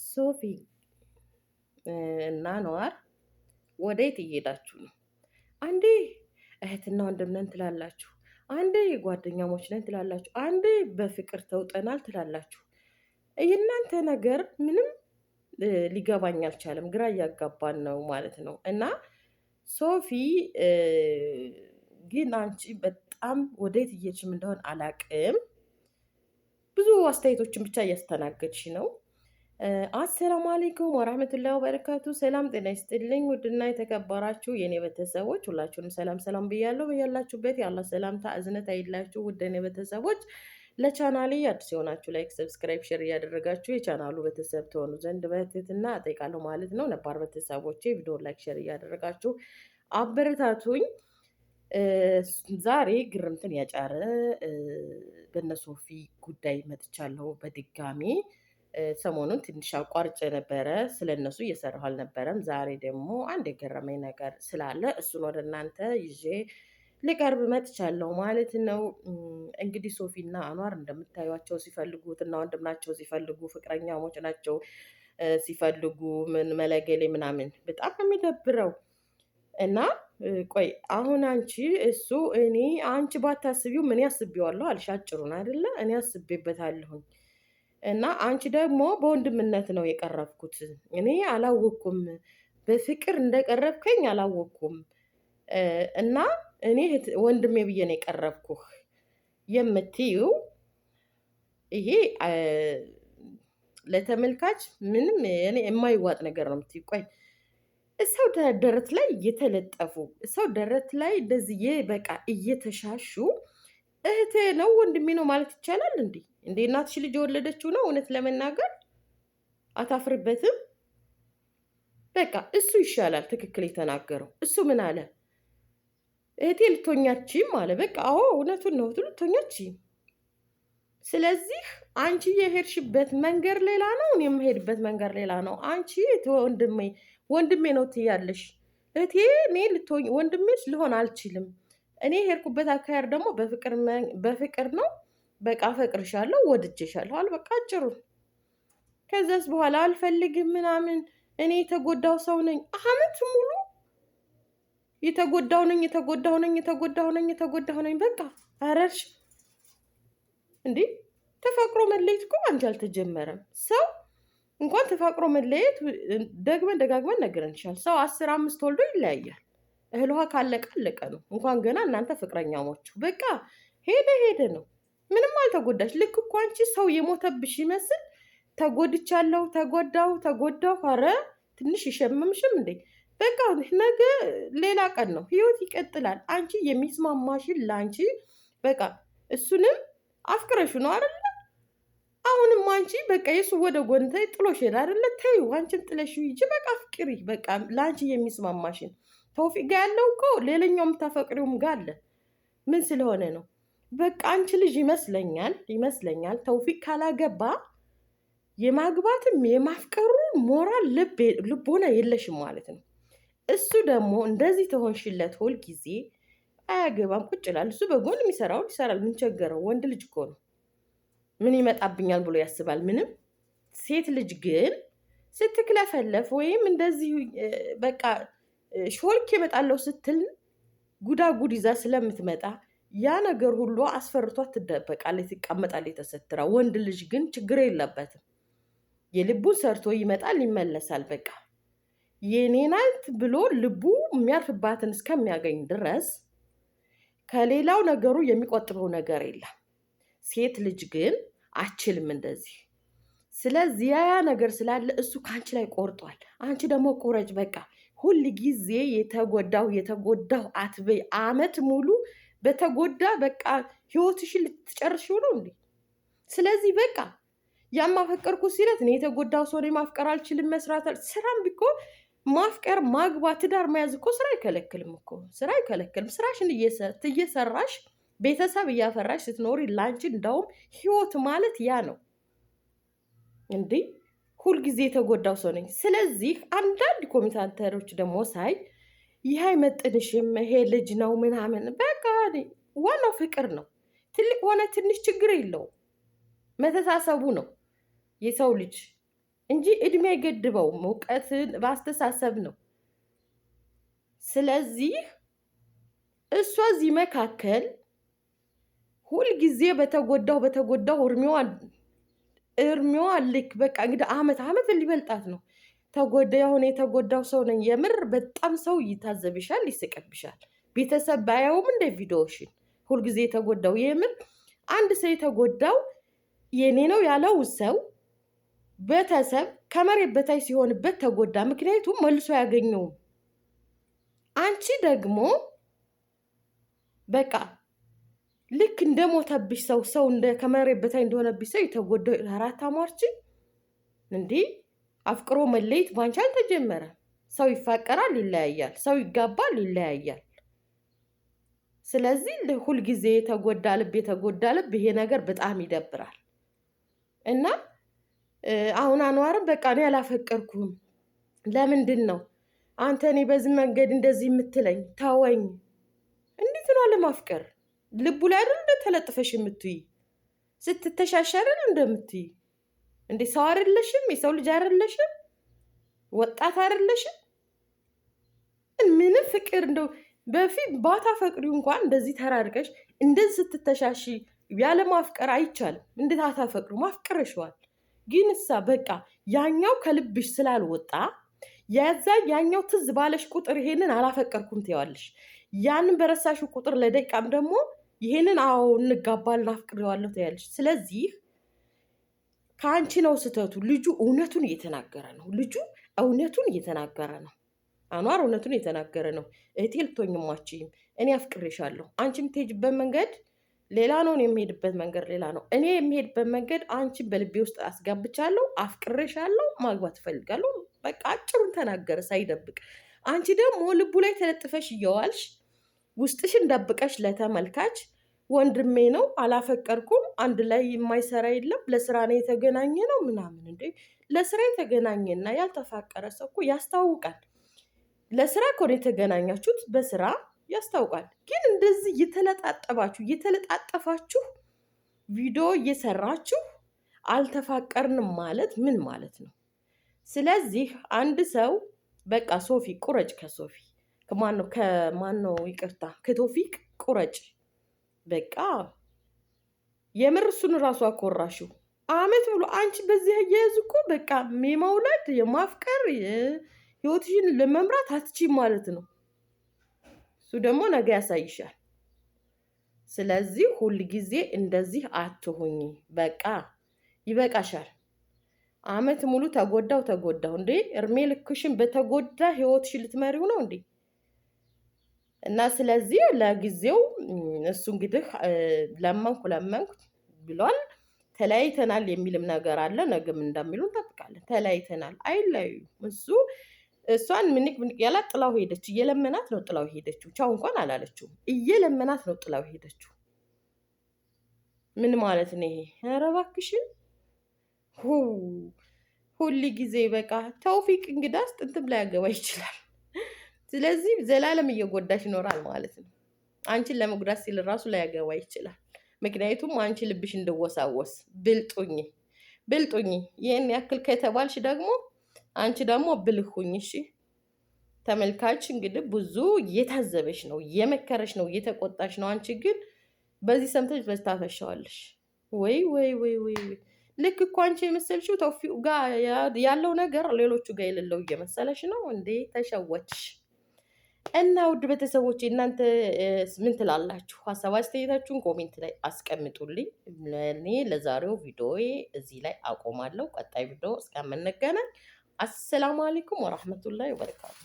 ሶፊ እና ነዋር ወዴት እየሄዳችሁ ነው? አንዴ እህትና ወንድም ነን ትላላችሁ፣ አንዴ ጓደኛሞች ነን ትላላችሁ፣ አንዴ በፍቅር ተውጠናል ትላላችሁ። የእናንተ ነገር ምንም ሊገባኝ አልቻለም። ግራ እያጋባን ነው ማለት ነው። እና ሶፊ ግን አንቺ በጣም ወዴት እየሄድሽም እንደሆን አላቅም። ብዙ አስተያየቶችን ብቻ እያስተናገድሽ ነው። አሰላሙ አሌይኩም ወራህመቱላሂ ወበረካቱ። ሰላም ጤና ይስጥልኝ። ውድና የተከበራችሁ የኔ ቤተሰቦች ሁላችሁንም ሰላም ሰላም ብያለሁ። በያላችሁበት የአላህ ሰላምታ እዝነት አይላችሁ። ውድ የኔ ቤተሰቦች ለቻናሌ አዲስ የሆናችሁ ላይክ፣ ሰብስክራይብ፣ ሼር እያደረጋችሁ የቻናሉ ቤተሰብ ትሆኑ ዘንድ በትህትና እጠይቃለሁ ማለት ነው። ነባር ቤተሰቦቼ ቪዲዮ ላይክ፣ ሼር እያደረጋችሁ አበረታቱኝ። ዛሬ ግርምትን ያጫረ በነ ሶፊ ጉዳይ መጥቻለሁ በድጋሚ። ሰሞኑን ትንሽ አቋርጬ ነበረ፣ ስለነሱ እየሰራሁ አልነበረም። ዛሬ ደግሞ አንድ የገረመኝ ነገር ስላለ እሱን ወደ እናንተ ይዤ ልቀርብ መጥቻለሁ ማለት ነው። እንግዲህ ሶፊና አኗር እንደምታዩቸው ሲፈልጉት እና ወንድም ናቸው፣ ሲፈልጉ ፍቅረኛሞች ናቸው፣ ሲፈልጉ ምን መለገሌ ምናምን በጣም የሚደብረው እና ቆይ አሁን አንቺ እሱ እኔ አንቺ ባታስቢው ምን ያስቢዋለሁ አልሽ። አጭሩን አይደለ እኔ አስቤበታለሁኝ። እና አንቺ ደግሞ በወንድምነት ነው የቀረብኩት። እኔ አላወቅኩም፣ በፍቅር እንደቀረብከኝ አላወቅኩም። እና እኔ ወንድሜ ብዬ ነው የቀረብኩህ የምትዩ ይሄ ለተመልካች ምንም እኔ የማይዋጥ ነገር ነው የምትዩ። ቆይ ሰው ደረት ላይ እየተለጠፉ ሰው ደረት ላይ እንደዚህ በቃ እየተሻሹ እህቴ ነው ወንድሜ ነው ማለት ይቻላል እንዴ? እንዴ እናትሽ ልጅ የወለደችው ነው። እውነት ለመናገር አታፍርበትም? በቃ እሱ ይሻላል ትክክል የተናገረው። እሱ ምን አለ? እህቴ ልትሆኛችም አለ። በቃ አዎ እውነቱን ነው፣ ልትሆኛችም። ስለዚህ አንቺ የሄድሽበት መንገድ ሌላ ነው፣ እኔ የምሄድበት መንገድ ሌላ ነው። አንቺ ወንድሜ ነው ትያለሽ። እህቴ እኔ ወንድሜሽ ልሆን አልችልም። እኔ የሄድኩበት አካሄድ ደግሞ በፍቅር ነው። በቃ ፈቅርሻለሁ፣ ወድጄሻለሁ አለ። በቃ አጭሩ። ከዛስ በኋላ አልፈልግም ምናምን እኔ የተጎዳው ሰው ነኝ። አመት ሙሉ የተጎዳው ነኝ። በቃ አረርሽ እንዴ! ተፋቅሮ መለየት እኮ አንቺ አልተጀመረም። ሰው እንኳን ተፋቅሮ መለየት ደጋግመን ነግረንሻል። ሰው 10 5 ወልዶ ይለያያል። እህል ውሃ ካለቀ አለቀ ነው። እንኳን ገና እናንተ ፍቅረኛሞች በቃ ሄደ ነው። ምንም አልተጎዳሽ። ልክ እኮ አንቺ ሰው የሞተብሽ ይመስል ተጎዳው። ኧረ ትንሽ ይሸመምሽም እንዴ? በቃ ነገ ሌላ ቀን ነው፣ ህይወት ይቀጥላል። አንቺ የሚስማማሽን ለአንቺ በቃ እሱንም አፍቅረሹ ነው አይደለ? አሁንም አንቺ በቃ የሱ ወደ ጎን ጥሎሽ ሄድ አይደለ? ተይው፣ አንቺን ጥለሽ ሂጂ። በቃ ፍቅሪ። በቃ ለአንቺ የሚስማማሽን ተውፊቅ ጋር ያለው እኮ ሌላኛው የምታፈቅሪውም ጋር አለ። ምን ስለሆነ ነው? በቃ አንቺ ልጅ ይመስለኛል ተውፊቅ ካላገባ የማግባትም የማፍቀሩ ሞራል ልቦና የለሽም ማለት ነው። እሱ ደግሞ እንደዚህ ተሆንሽለት ሁል ጊዜ አያገባም፣ ቁጭ ይላል። እሱ በጎን የሚሰራውን ይሰራል። ምን ቸገረው? ወንድ ልጅ እኮ ነው። ምን ይመጣብኛል ብሎ ያስባል? ምንም። ሴት ልጅ ግን ስትክለፈለፍ ወይም እንደዚህ በቃ ሾልክ እመጣለሁ ስትል ጉዳጉድ ይዛ ስለምትመጣ ያ ነገር ሁሉ አስፈርቷት ትደበቃለች፣ ትቀመጣለች ተሰትራ። ወንድ ልጅ ግን ችግር የለበትም። የልቡን ሰርቶ ይመጣል፣ ይመለሳል። በቃ የኔ ናት ብሎ ልቡ የሚያርፍባትን እስከሚያገኝ ድረስ ከሌላው ነገሩ የሚቆጥበው ነገር የለም። ሴት ልጅ ግን አችልም እንደዚህ። ስለዚህ ያ ነገር ስላለ እሱ ከአንቺ ላይ ቆርጧል። አንቺ ደግሞ ቁረጭ። በቃ ሁል ጊዜ የተጎዳው አትበይ። አመት ሙሉ በተጎዳ በቃ ህይወትሽን ልትጨርሽው ነው እንዴ? ስለዚህ በቃ ያማፈቀርኩ ሲለት እኔ የተጎዳው ሰው ማፍቀር አልችልም፣ መስራት ስራም ቢኮን ማፍቀር፣ ማግባት፣ ትዳር መያዝ እኮ ስራ አይከለክልም እኮ። ስራ አይከለክልም። ስራሽን እየሰራሽ ቤተሰብ እያፈራሽ ስትኖሪ ላንቺ እንዳውም ህይወት ማለት ያ ነው እንዴ። ሁልጊዜ የተጎዳው ሰው ነኝ። ስለዚህ አንዳንድ ኮሜንታተሮች ደግሞ ሳይ ይህ አይመጥንሽም፣ ይሄ ልጅ ነው ምናምን። በቃ ዋናው ፍቅር ነው። ትልቅ ሆነ ትንሽ ችግር የለውም፣ መተሳሰቡ ነው። የሰው ልጅ እንጂ እድሜ አይገድበውም። እውቀት በአስተሳሰብ ነው። ስለዚህ እሷ እዚህ መካከል ሁልጊዜ በተጎዳው እርሜዋ ልክ በቃ እንግዲህ አመት ሊበልጣት ነው። አሁን የተጎዳው ሰው ነኝ። የምር በጣም ሰው ይታዘብሻል፣ ይስቅብሻል። ቤተሰብ ባያውም እንደ ቪዲዮሽን ሁልጊዜ የተጎዳው የምር አንድ ሰው የተጎዳው የኔ ነው ያለው ሰው ቤተሰብ ከመሬት በታች ሲሆንበት ተጎዳ። ምክንያቱም መልሶ ያገኘውም። አንቺ ደግሞ በቃ ልክ እንደሞተብሽ ሰው እንደ ከመሬት በታች እንደሆነብሽ ሰው የተጎዳው አራት አሟርቺ እንዴ! አፍቅሮ መለየት ባንቺ አልተጀመረም። ሰው ይፋቀራል፣ ይለያያል። ሰው ይጋባል፣ ይለያያል። ስለዚህ ሁልጊዜ የተጎዳ ልብ ይሄ ነገር በጣም ይደብራል። እና አሁን አንዋርም በቃ እኔ አላፈቀርኩም። ለምንድን ነው አንተ እኔ በዚህ መንገድ እንደዚህ የምትለኝ? ተወኝ። እንዴት ነው አለማፍቀር? ልቡ ላይ አይደል እንደተለጥፈሽ የምትይ? ስትተሻሸርን እንደምትይ እንዴ? ሰው አይደለሽም? የሰው ልጅ አይደለሽም? ወጣት አይደለሽም? ምንም ፍቅር እንደው በፊት ባታፈቅሪው እንኳን እንደዚህ ተራርቀሽ እንደዚህ ስትተሻሺ ያለ ማፍቀር አይቻልም። እንዴት አታፈቅሩ? ማፍቀርሽዋል። ግን እሳ በቃ ያኛው ከልብሽ ስላልወጣ ያኛው ትዝ ባለሽ ቁጥር ይሄንን አላፈቀርኩም ትይዋለሽ። ያንን በረሳሽው ቁጥር ለደቂቃም ደግሞ ይሄንን አዎ እንጋባለን አፍቅሬዋለሁ ትያለሽ። ስለዚህ ከአንቺ ነው ስህተቱ። ልጁ እውነቱን እየተናገረ ነው። አንዋር እውነቱን እየተናገረ ነው። እህቴ ልትሆኝም አትችይም። እኔ አፍቅሬሻለሁ። አንቺ የምትሄጂበት መንገድ ሌላ ነው፣ እኔ የምሄድበት መንገድ ሌላ ነው። እኔ የምሄድበት መንገድ አንቺን በልቤ ውስጥ አስጋብቻለሁ፣ አፍቅሬሻለሁ፣ ማግባት እፈልጋለሁ። በቃ አጭሩን ተናገረ ሳይደብቅ። አንቺ ደግሞ ልቡ ላይ ተለጥፈሽ እየዋልሽ ውስጥሽን ደብቀሽ ለተመልካች ወንድሜ ነው አላፈቀርኩም፣ አንድ ላይ የማይሰራ የለም፣ ለስራ ነው የተገናኘ ነው ምናምን። እንዴ ለስራ የተገናኘና ያልተፋቀረ ሰው እኮ ያስታውቃል። ለስራ ከሆነ የተገናኛችሁት በስራ ያስታውቃል። ግን እንደዚህ እየተለጣጠፋችሁ ቪዲዮ እየሰራችሁ አልተፋቀርንም ማለት ምን ማለት ነው? ስለዚህ አንድ ሰው በቃ ሶፊ ቁረጭ፣ ከሶፊ ይቅርታ ከቶፊቅ ቁረጭ። በቃ የምር እሱን ራሱ አኮራሽው። አመት ብሎ አንቺ በዚህ አያያዝ እኮ በቃ የመውለድ የማፍቀር ህይወትሽን ለመምራት አትችይም ማለት ነው። እሱ ደግሞ ነገ ያሳይሻል። ስለዚህ ሁል ጊዜ እንደዚህ አትሁኝ። በቃ ይበቃሻል። አመት ሙሉ ተጎዳው እንዴ! እርሜ ልክሽን በተጎዳ ህይወትሽን ልትመሪው ነው እንዴ? እና ስለዚህ ለጊዜው እሱ እንግዲህ ለመንኩ ብሏል። ተለያይተናል የሚልም ነገር አለ። ነገም እንደሚሉ እንጠብቃለን። ተለያይተናል አይለያዩ። እሷን ምንቅ ያላት ጥላው ሄደች። እየለመናት ነው ጥላው ሄደችው። ቻው እንኳን አላለችውም። እየለመናት ነው ጥላው ሄደችው። ምን ማለት ነው ይሄ? ኧረ እባክሽን ሁል ጊዜ በቃ ተውፊቅ እንግዳስ ጥንትም ላይ ያገባ ይችላል። ስለዚህ ዘላለም እየጎዳሽ ይኖራል ማለት ነው። አንቺን ለመጉዳት ሲል ራሱ ላይ ያገባ ይችላል። ምክንያቱም አንቺ ልብሽ እንድወሳወስ ብልጡኝ ይህን ያክል ከተባልሽ ደግሞ አንቺ ደግሞ ብልሁኝ። እሺ ተመልካች እንግዲህ ብዙ እየታዘበሽ ነው፣ እየመከረሽ ነው፣ እየተቆጣሽ ነው። አንቺ ግን በዚህ ሰምተሽ በስታፈሻዋለሽ። ወይ ልክ እኮ አንቺ የመሰልሽው ተውፊቅ ጋር ያለው ነገር ሌሎቹ ጋር የሌለው እየመሰለሽ ነው እንዴ? ተሸወችሽ። እና ውድ ቤተሰቦች እናንተ ምን ትላላችሁ? ሀሳብ አስተያየታችሁን ኮሜንት ላይ አስቀምጡልኝ። እኔ ለዛሬው ቪዲዮዬ እዚህ ላይ አቆማለሁ። ቀጣይ ቪዲዮ እስከምንገናኝ አሰላሙ አለይኩም ወራህመቱላሂ ወበረካቱ።